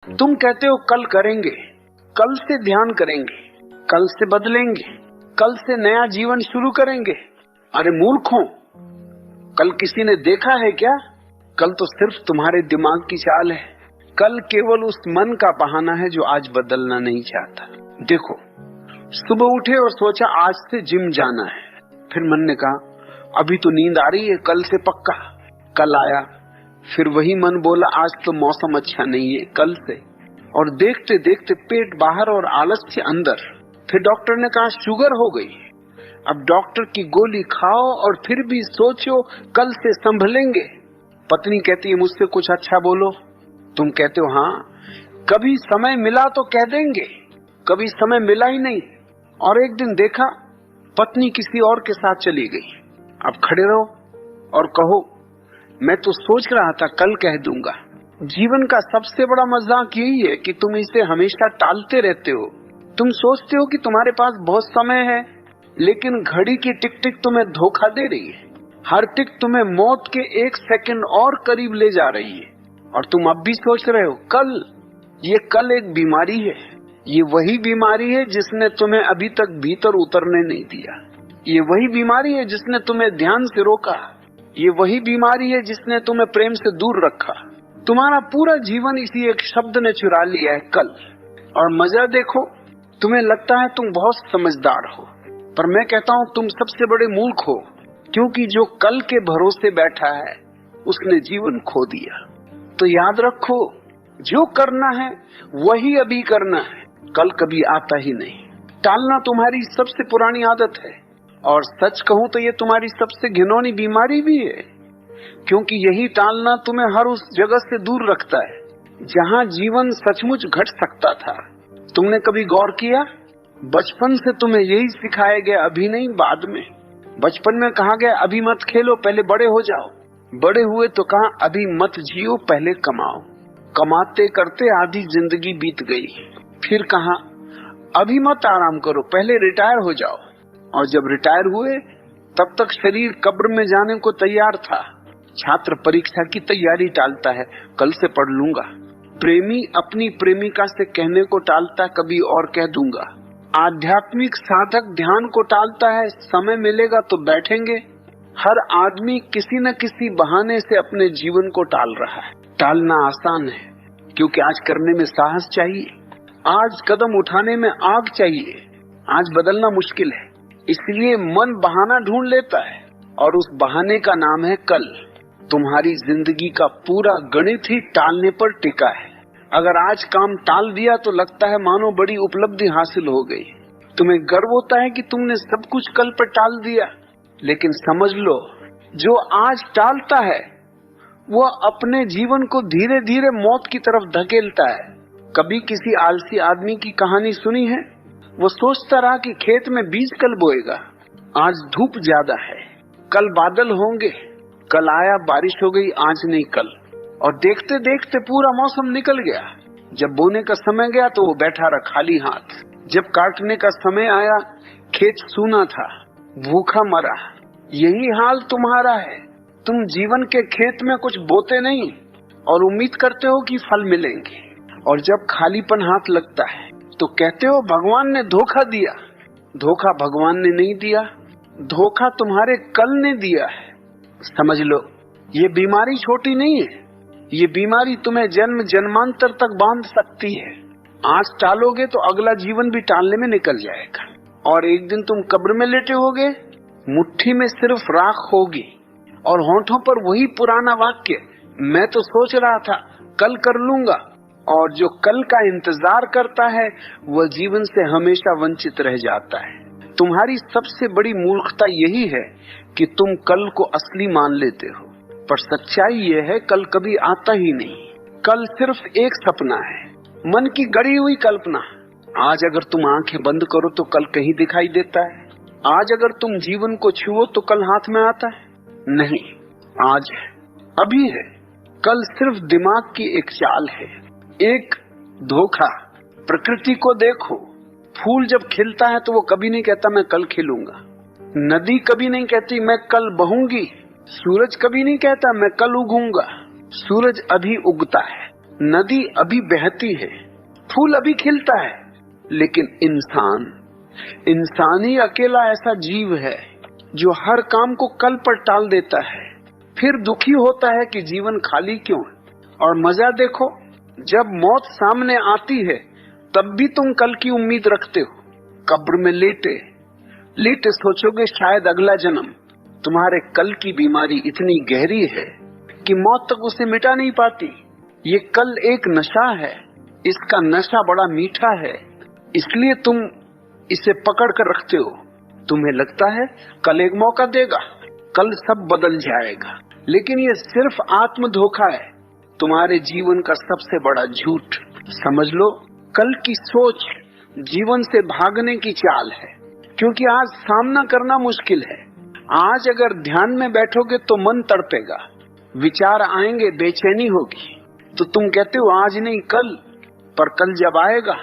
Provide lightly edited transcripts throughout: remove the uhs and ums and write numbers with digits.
तुम कहते हो कल करेंगे, कल से ध्यान करेंगे, कल से बदलेंगे, कल से नया जीवन शुरू करेंगे। अरे मूर्खों, कल किसी ने देखा है क्या? कल तो सिर्फ तुम्हारे दिमाग की चाल है। कल केवल उस मन का बहाना है जो आज बदलना नहीं चाहता। देखो, सुबह उठे और सोचा आज से जिम जाना है, फिर मन ने कहा अभी तो नींद आ रही है, कल से पक्का। कल आया, फिर वही मन बोला आज तो मौसम अच्छा नहीं है, कल से। और देखते देखते पेट बाहर और आलस्य अंदर। फिर डॉक्टर ने कहा शुगर हो गई। अब डॉक्टर की गोली खाओ और फिर भी सोचो कल से संभलेंगे। पत्नी कहती है मुझसे कुछ अच्छा बोलो। तुम कहते हो हाँ, कभी समय मिला तो कह देंगे, कभी समय मिला ही नहीं। और एक दिन देखा पत्नी किसी और के साथ चली गई। अब खड़े रहो और कहो मैं तो सोच रहा था कल कह दूंगा। जीवन का सबसे बड़ा मजाक यही है कि तुम इसे हमेशा टालते रहते हो। तुम सोचते हो कि तुम्हारे पास बहुत समय है, लेकिन घड़ी की टिक टिक तुम्हें धोखा दे रही है। हर टिक तुम्हें मौत के 1 सेकंड और करीब ले जा रही है। और तुम अब भी सोच रहे हो कल। ये कल एक बीमारी है। ये वही बीमारी है जिसने तुम्हें अभी तक भीतर उतरने नहीं दिया। ये वही बीमारी है जिसने तुम्हें ध्यान से रोका। ये वही बीमारी है जिसने तुम्हें प्रेम से दूर रखा। तुम्हारा पूरा जीवन इसी एक शब्द ने चुरा लिया है, कल। और मजा देखो, तुम्हें लगता है तुम बहुत समझदार हो, पर मैं कहता हूँ तुम सबसे बड़े मूर्ख हो, क्योंकि जो कल के भरोसे बैठा है उसने जीवन खो दिया। तो याद रखो, जो करना है वही अभी करना है, कल कभी आता ही नहीं। टालना तुम्हारी सबसे पुरानी आदत है, और सच कहूं तो ये तुम्हारी सबसे घिनौनी बीमारी भी है, क्योंकि यही टालना तुम्हें हर उस जगह से दूर रखता है जहां जीवन सचमुच घट सकता था। तुमने कभी गौर किया, बचपन से तुम्हें यही सिखाया गया अभी नहीं बाद में। बचपन में कहा गया अभी मत खेलो, पहले बड़े हो जाओ। बड़े हुए तो कहा अभी मत जियो, पहले कमाओ। कमाते करते आधी जिंदगी बीत गई। फिर कहा अभी मत आराम करो, पहले रिटायर हो जाओ। और जब रिटायर हुए तब तक शरीर कब्र में जाने को तैयार था। छात्र परीक्षा की तैयारी टालता है, कल से पढ़ लूंगा। प्रेमी अपनी प्रेमिका से कहने को टालता है, कभी और कह दूंगा। आध्यात्मिक साधक ध्यान को टालता है, समय मिलेगा तो बैठेंगे। हर आदमी किसी न किसी बहाने से अपने जीवन को टाल रहा है। टालना आसान है, क्योंकि आज करने में साहस चाहिए, आज कदम उठाने में आग चाहिए। आज बदलना मुश्किल है, इसलिए मन बहाना ढूंढ लेता है, और उस बहाने का नाम है कल। तुम्हारी जिंदगी का पूरा गणित ही टालने पर टिका है। अगर आज काम टाल दिया तो लगता है मानो बड़ी उपलब्धि हासिल हो गई। तुम्हें गर्व होता है कि तुमने सब कुछ कल पर टाल दिया, लेकिन समझ लो, जो आज टालता है वो अपने जीवन को धीरे धीरे मौत की तरफ धकेलता है। कभी किसी आलसी आदमी की कहानी सुनी है? वो सोचता रहा कि खेत में बीज कल बोएगा, आज धूप ज्यादा है, कल बादल होंगे। कल आया, बारिश हो गई, आज नहीं कल। और देखते देखते पूरा मौसम निकल गया। जब बोने का समय गया तो वो बैठा रहा खाली हाथ। जब काटने का समय आया, खेत सूना था, भूखा मरा। यही हाल तुम्हारा है। तुम जीवन के खेत में कुछ बोते नहीं और उम्मीद करते हो कि फल मिलेंगे, और जब खालीपन हाथ लगता है तो कहते हो भगवान ने धोखा दिया। धोखा भगवान ने नहीं दिया, धोखा तुम्हारे कल ने दिया है। समझ लो, ये बीमारी छोटी नहीं है। ये बीमारी तुम्हें जन्म जन्मांतर तक बांध सकती है। आज टालोगे तो अगला जीवन भी टालने में निकल जाएगा, और एक दिन तुम कब्र में लेटे होगे, मुट्ठी में सिर्फ राख होगी और होंठों पर वही पुराना वाक्य, मैं तो सोच रहा था कल कर लूंगा। और जो कल का इंतजार करता है वह जीवन से हमेशा वंचित रह जाता है। तुम्हारी सबसे बड़ी मूर्खता यही है कि तुम कल को असली मान लेते हो, पर सच्चाई यह है कल कभी आता ही नहीं। कल सिर्फ एक सपना है, मन की गढ़ी हुई कल्पना। आज अगर तुम आंखें बंद करो तो कल कहीं दिखाई देता है। आज अगर तुम जीवन को छुओ तो कल हाथ में आता है? नहीं, आज है, अभी है। कल सिर्फ दिमाग की एक चाल है, एक धोखा। प्रकृति को देखो, फूल जब खिलता है तो वो कभी नहीं कहता मैं कल खिलूंगा। नदी कभी नहीं कहती मैं कल बहूंगी। सूरज कभी नहीं कहता मैं कल उगूंगा। सूरज अभी उगता है, नदी अभी बहती है, फूल अभी खिलता है, लेकिन इंसान ही अकेला ऐसा जीव है जो हर काम को कल पर टाल देता है, फिर दुखी होता है कि जीवन खाली क्यों है। और मजा देखो, जब मौत सामने आती है तब भी तुम कल की उम्मीद रखते हो। कब्र में लेटे सोचोगे शायद अगला जन्म। तुम्हारे कल की बीमारी इतनी गहरी है कि मौत तक उसे मिटा नहीं पाती। ये कल एक नशा है, इसका नशा बड़ा मीठा है, इसलिए तुम इसे पकड़ कर रखते हो। तुम्हें लगता है कल एक मौका देगा, कल सब बदल जाएगा, लेकिन ये सिर्फ आत्म धोखा है, तुम्हारे जीवन का सबसे बड़ा झूठ। समझ लो, कल की सोच जीवन से भागने की चाल है, क्योंकि आज सामना करना मुश्किल है। आज अगर ध्यान में बैठोगे तो मन तड़पेगा, विचार आएंगे, बेचैनी होगी, तो तुम कहते हो आज नहीं कल, पर कल जब आएगा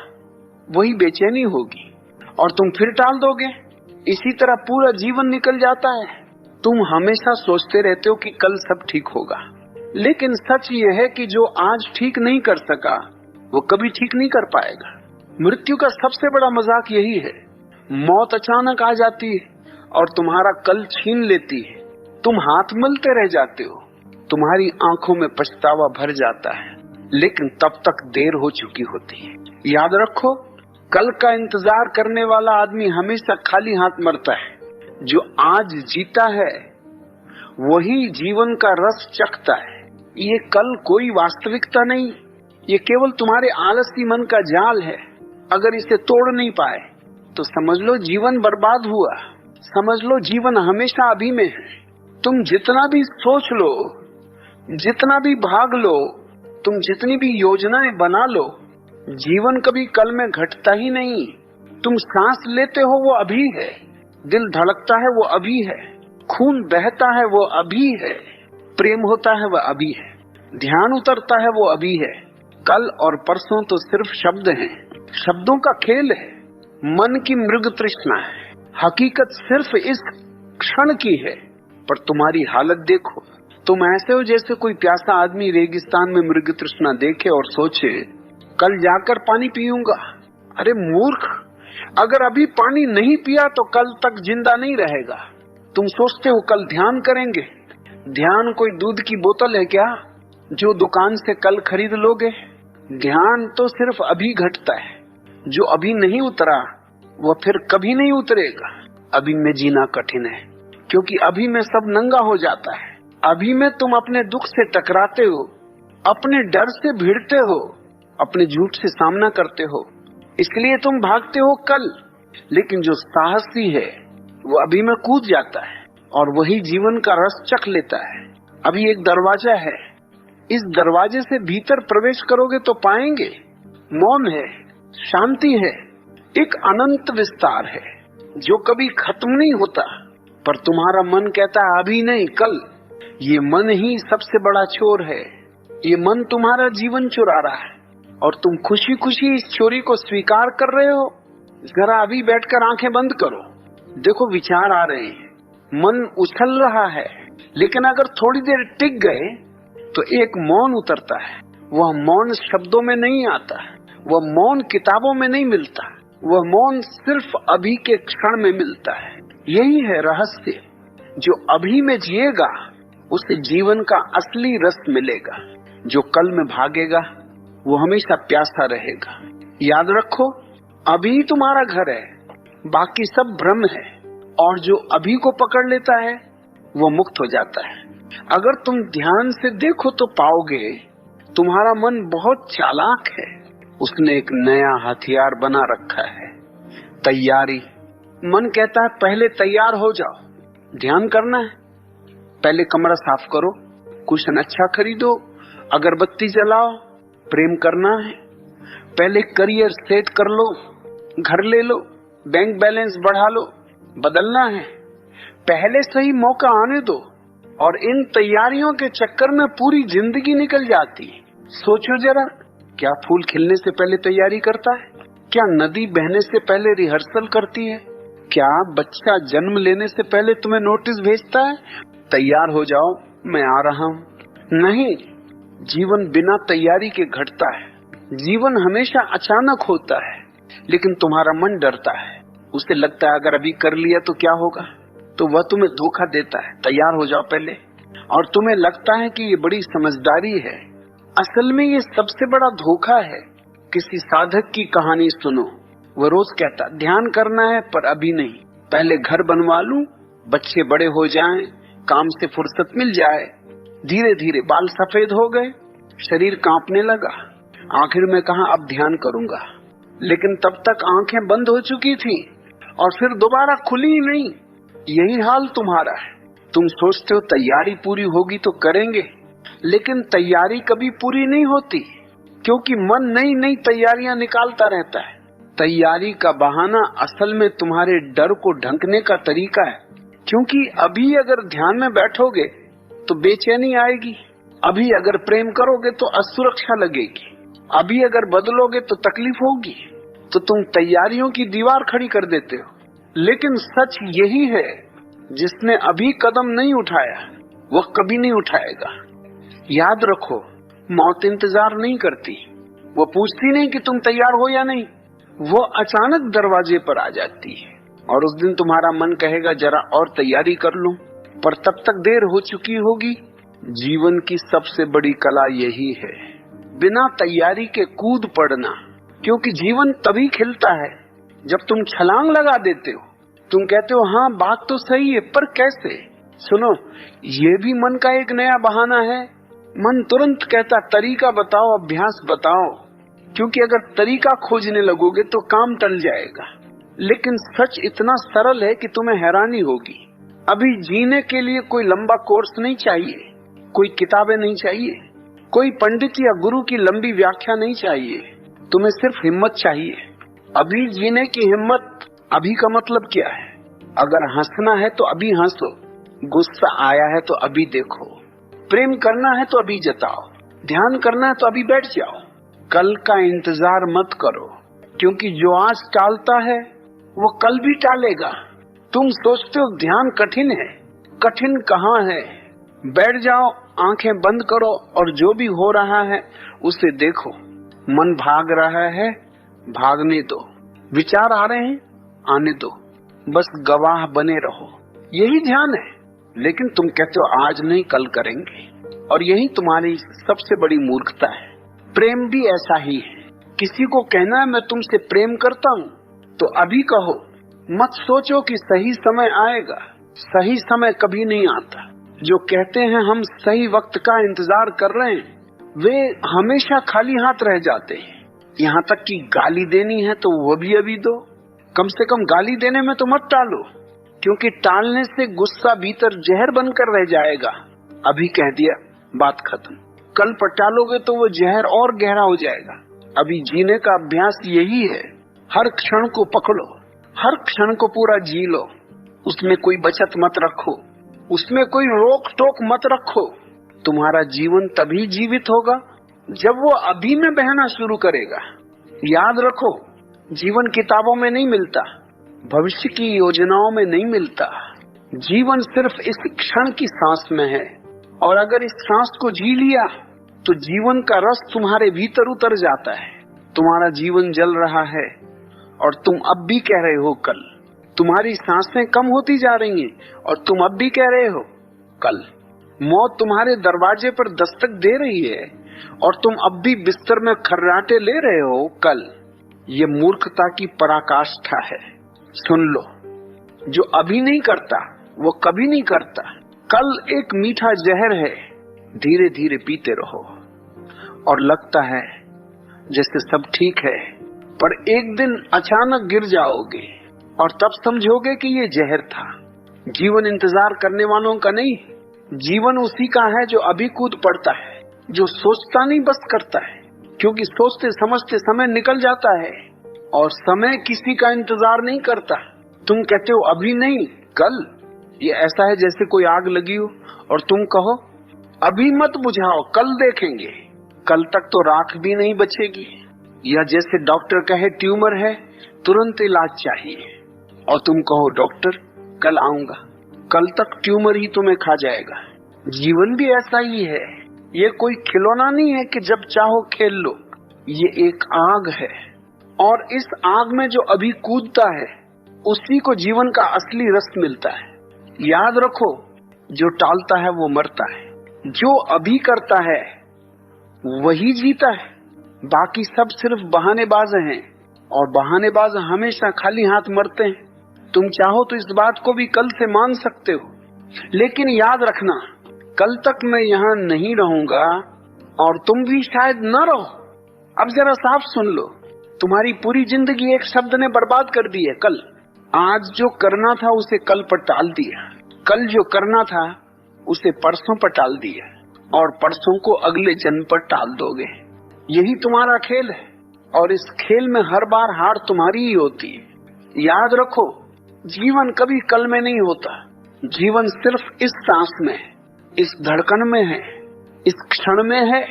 वही बेचैनी होगी और तुम फिर टाल दोगे। इसी तरह पूरा जीवन निकल जाता है। तुम हमेशा सोचते रहते हो कि कल सब ठीक होगा, लेकिन सच ये है कि जो आज ठीक नहीं कर सका वो कभी ठीक नहीं कर पाएगा। मृत्यु का सबसे बड़ा मजाक यही है, मौत अचानक आ जाती है और तुम्हारा कल छीन लेती है। तुम हाथ मलते रह जाते हो, तुम्हारी आंखों में पछतावा भर जाता है, लेकिन तब तक देर हो चुकी होती है। याद रखो, कल का इंतजार करने वाला आदमी हमेशा खाली हाथ मरता है। जो आज जीता है वही जीवन का रस चखता है। ये कल कोई वास्तविकता नहीं, ये केवल तुम्हारे आलसी मन का जाल है। अगर इसे तोड़ नहीं पाए तो समझ लो जीवन बर्बाद हुआ। समझ लो जीवन हमेशा अभी में है। तुम जितना भी सोच लो, जितना भी भाग लो, तुम जितनी भी योजनाएं बना लो, जीवन कभी कल में घटता ही नहीं। तुम सांस लेते हो वो अभी है, दिल धड़कता है वो अभी है, खून बहता है वो अभी है, प्रेम होता है वो अभी है, ध्यान उतरता है वो अभी है। कल और परसों तो सिर्फ शब्द हैं, शब्दों का खेल है, मन की मृग तृष्णा है। हकीकत सिर्फ इस क्षण की है। पर तुम्हारी हालत देखो, तुम ऐसे हो जैसे कोई प्यासा आदमी रेगिस्तान में मृग तृष्णा देखे और सोचे कल जाकर पानी पीऊंगा। अरे मूर्ख, अगर अभी पानी नहीं पिया तो कल तक जिंदा नहीं रहेगा। तुम सोचते हो कल ध्यान करेंगे। ध्यान कोई दूध की बोतल है क्या जो दुकान से कल खरीद लोगे? ध्यान तो सिर्फ अभी घटता है। जो अभी नहीं उतरा वो फिर कभी नहीं उतरेगा। अभी में जीना कठिन है, क्योंकि अभी में सब नंगा हो जाता है। अभी में तुम अपने दुख से टकराते हो, अपने डर से भिड़ते हो, अपने झूठ से सामना करते हो, इसलिए तुम भागते हो कल। लेकिन जो साहसी है वो अभी में कूद जाता है और वही जीवन का रस चख लेता है। अभी एक दरवाजा है, इस दरवाजे से भीतर प्रवेश करोगे तो पाएंगे मौन है, शांति है, एक अनंत विस्तार है जो कभी खत्म नहीं होता। पर तुम्हारा मन कहता है अभी नहीं कल। ये मन ही सबसे बड़ा चोर है। ये मन तुम्हारा जीवन चुरा रहा है और तुम खुशी खुशी इस चोरी को स्वीकार कर रहे हो। जरा अभी बैठकर आंखें बंद करो, देखो विचार आ रहे हैं, मन उछल रहा है, लेकिन अगर थोड़ी देर टिक गए तो एक मौन उतरता है। वह मौन शब्दों में नहीं आता, वह मौन किताबों में नहीं मिलता, वह मौन सिर्फ अभी के क्षण में मिलता है। यही है रहस्य। जो अभी में जिएगा उसे जीवन का असली रस मिलेगा। जो कल में भागेगा वो हमेशा प्यासा रहेगा। याद रखो, अभी तुम्हारा घर है, बाकी सब भ्रम है, और जो अभी को पकड़ लेता है वो मुक्त हो जाता है। अगर तुम ध्यान से देखो तो पाओगे तुम्हारा मन बहुत चालाक है। उसने एक नया हथियार बना रखा है, तैयारी। मन कहता है पहले तैयार हो जाओ, ध्यान करना है, पहले कमरा साफ करो, कुशन अच्छा खरीदो, अगरबत्ती जलाओ, प्रेम करना है, पहले करियर सेट कर लो, घर ले लो, बैंक बैलेंस बढ़ा लो, बदलना है, पहले सही मौका आने दो। और इन तैयारियों के चक्कर में पूरी जिंदगी निकल जाती है। सोचो जरा, क्या फूल खिलने से पहले तैयारी करता है? क्या नदी बहने से पहले रिहर्सल करती है? क्या बच्चा जन्म लेने से पहले तुम्हें नोटिस भेजता है तैयार हो जाओ मैं आ रहा हूँ? नहीं, जीवन बिना तैयारी के घटता है। जीवन हमेशा अचानक होता है, लेकिन तुम्हारा मन डरता है। उसे लगता है अगर अभी कर लिया तो क्या होगा, तो वह तुम्हें धोखा देता है, तैयार हो जाओ पहले। और तुम्हें लगता है कि ये बड़ी समझदारी है, असल में ये सबसे बड़ा धोखा है। किसी साधक की कहानी सुनो, वो रोज कहता ध्यान करना है पर अभी नहीं, पहले घर बनवा लूं, बच्चे बड़े हो जाएं, काम से फुर्सत मिल जाए। धीरे धीरे बाल सफेद हो गए, शरीर कांपने लगा, आखिर में कहा अब ध्यान करूंगा, लेकिन तब तक आंखें बंद हो चुकी थी और फिर दोबारा खुली ही नहीं। यही हाल तुम्हारा है। तुम सोचते हो तैयारी पूरी होगी तो करेंगे, लेकिन तैयारी कभी पूरी नहीं होती, क्योंकि मन नई नई तैयारियां निकालता रहता है। तैयारी का बहाना असल में तुम्हारे डर को ढंकने का तरीका है, क्योंकि अभी अगर ध्यान में बैठोगे तो बेचैनी आएगी, अभी अगर प्रेम करोगे तो असुरक्षा लगेगी, अभी अगर बदलोगे तो तकलीफ होगी, तो तुम तैयारियों की दीवार खड़ी कर देते हो। लेकिन सच यही है, जिसने अभी कदम नहीं उठाया वह कभी नहीं उठाएगा। याद रखो, मौत इंतजार नहीं करती, वो पूछती नहीं कि तुम तैयार हो या नहीं, वो अचानक दरवाजे पर आ जाती है। और उस दिन तुम्हारा मन कहेगा जरा और तैयारी कर लूं, पर तब तक देर हो चुकी होगी। जीवन की सबसे बड़ी कला यही है, बिना तैयारी के कूद पड़ना, क्योंकि जीवन तभी खिलता है जब तुम छलांग लगा देते हो। तुम कहते हो हाँ बात तो सही है, पर कैसे? सुनो, ये भी मन का एक नया बहाना है। मन तुरंत कहता तरीका बताओ, अभ्यास बताओ, क्योंकि अगर तरीका खोजने लगोगे तो काम टल जाएगा। लेकिन सच इतना सरल है कि तुम्हें हैरानी होगी। अभी जीने के लिए कोई लंबा कोर्स नहीं चाहिए, कोई किताबें नहीं चाहिए, कोई पंडित या गुरु की लंबी व्याख्या नहीं चाहिए। तुम्हें सिर्फ हिम्मत चाहिए। अभी जीने की हिम्मत। अभी का मतलब क्या है? अगर हंसना है तो अभी हंसो, गुस्सा आया है तो अभी देखो, प्रेम करना है तो अभी जताओ, ध्यान करना है तो अभी बैठ जाओ। कल का इंतजार मत करो, क्योंकि जो आज टालता है वो कल भी टालेगा। तुम सोचते हो ध्यान कठिन है, कठिन कहाँ है? बैठ जाओ, आंखें बंद करो और जो भी हो रहा है उसे देखो। मन भाग रहा है, भागने दो। विचार आ रहे हैं, आने दो, बस गवाह बने रहो। यही ध्यान है। लेकिन तुम कहते हो आज नहीं कल करेंगे, और यही तुम्हारी सबसे बड़ी मूर्खता है। प्रेम भी ऐसा ही है। किसी को कहना है मैं तुमसे प्रेम करता हूँ तो अभी कहो, मत सोचो कि सही समय आएगा। सही समय कभी नहीं आता। जो कहते हैं हम सही वक्त का इंतजार कर रहे हैं, वे हमेशा खाली हाथ रह जाते हैं। यहाँ तक कि गाली देनी है तो वो भी अभी दो। कम से कम गाली देने में तो मत टालो, क्योंकि टालने से गुस्सा भीतर जहर बनकर रह जाएगा। अभी कह दिया, बात खत्म। कल पर टालोगे तो वो जहर और गहरा हो जाएगा। अभी जीने का अभ्यास यही है। हर क्षण को पकड़ो, हर क्षण को पूरा जी लो। उसमें कोई बचत मत रखो, उसमें कोई रोक टोक मत रखो। तुम्हारा जीवन तभी जीवित होगा जब वो अभी में बहना शुरू करेगा। याद रखो, जीवन किताबों में नहीं मिलता, भविष्य की योजनाओं में नहीं मिलता। जीवन सिर्फ इस क्षण की सांस में है, और अगर इस सांस को जी लिया तो जीवन का रस तुम्हारे भीतर उतर जाता है। तुम्हारा जीवन जल रहा है और तुम अब भी कह रहे हो कल। तुम्हारी सांसें कम होती जा रही हैं और तुम अब भी कह रहे हो कल। मौत तुम्हारे दरवाजे पर दस्तक दे रही है और तुम अब भी बिस्तर में खर्राटे ले रहे हो कल। ये मूर्खता की पराकाष्ठा है। सुन लो, जो अभी नहीं करता वो कभी नहीं करता। कल एक मीठा जहर है, धीरे धीरे पीते रहो। और लगता है जैसे सब ठीक है, पर एक दिन अचानक गिर जाओगे और तब समझोगे कि ये जहर था। जीवन इंतजार करने वालों का नहीं, जीवन उसी का है जो अभी कूद पड़ता है, जो सोचता नहीं बस करता है। क्योंकि सोचते समझते समय निकल जाता है और समय किसी का इंतजार नहीं करता। तुम कहते हो अभी नहीं कल। ये ऐसा है जैसे कोई आग लगी हो और तुम कहो अभी मत बुझाओ, कल देखेंगे। कल तक तो राख भी नहीं बचेगी। या जैसे डॉक्टर कहे ट्यूमर है, तुरंत इलाज चाहिए, और तुम कहो डॉक्टर कल आऊंगा। कल तक ट्यूमर ही तुम्हें खा जाएगा। जीवन भी ऐसा ही है। ये कोई खिलौना नहीं है कि जब चाहो खेल लो। ये एक आग है, और इस आग में जो अभी कूदता है उसी को जीवन का असली रस मिलता है। याद रखो, जो टालता है वो मरता है, जो अभी करता है वही जीता है। बाकी सब सिर्फ बहानेबाज हैं, और बहानेबाज हमेशा खाली हाथ मरते हैं। तुम चाहो तो इस बात को भी कल से मान सकते हो, लेकिन याद रखना, कल तक मैं यहाँ नहीं रहूंगा और तुम भी शायद न रहो। अब जरा साफ सुन लो, तुम्हारी पूरी जिंदगी एक शब्द ने बर्बाद कर दी है, कल। आज जो करना था उसे कल पर टाल दिया, कल जो करना था उसे परसों पर टाल दिया, और परसों को अगले जन्म पर टाल दोगे। यही तुम्हारा खेल है, और इस खेल में हर बार हार तुम्हारी ही होती है। याद रखो, जीवन कभी कल में नहीं होता। जीवन सिर्फ इस सांस में है, इस धड़कन में है, इस क्षण में है।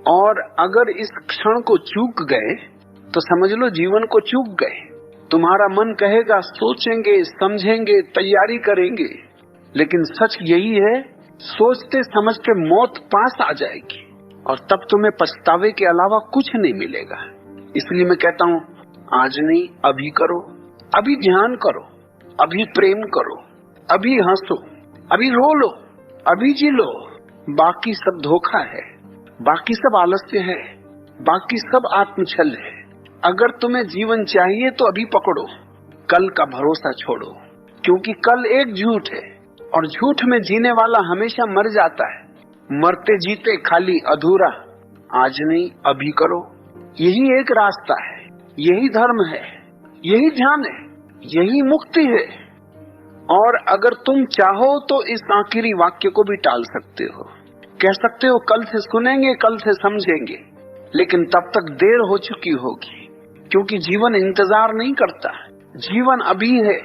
और अगर इस क्षण को चूक गए तो समझ लो जीवन को चूक गए। तुम्हारा मन कहेगा सोचेंगे, समझेंगे, तैयारी करेंगे, लेकिन सच यही है, सोचते समझते मौत पास आ जाएगी, और तब तुम्हें पछतावे के अलावा कुछ नहीं मिलेगा। इसलिए मैं कहता हूँ, आज नहीं अभी करो, अभी ध्यान करो, अभी प्रेम करो, अभी हंसो, अभी रो लो, अभी जी लो। बाकी सब धोखा है, बाकी सब आलस्य है, बाकी सब आत्मछल है। अगर तुम्हें जीवन चाहिए तो अभी पकड़ो, कल का भरोसा छोड़ो, क्योंकि कल एक झूठ है, और झूठ में जीने वाला हमेशा मर जाता है। मरते जीते खाली अधूरा। आज नहीं अभी करो, यही एक रास्ता है, यही धर्म है, यही ध्यान है, यही मुक्ति है। और अगर तुम चाहो तो इस आखिरी वाक्य को भी टाल सकते हो, कह सकते हो कल से सुनेंगे, कल से समझेंगे, लेकिन तब तक देर हो चुकी होगी, क्योंकि जीवन इंतजार नहीं करता, जीवन अभी है।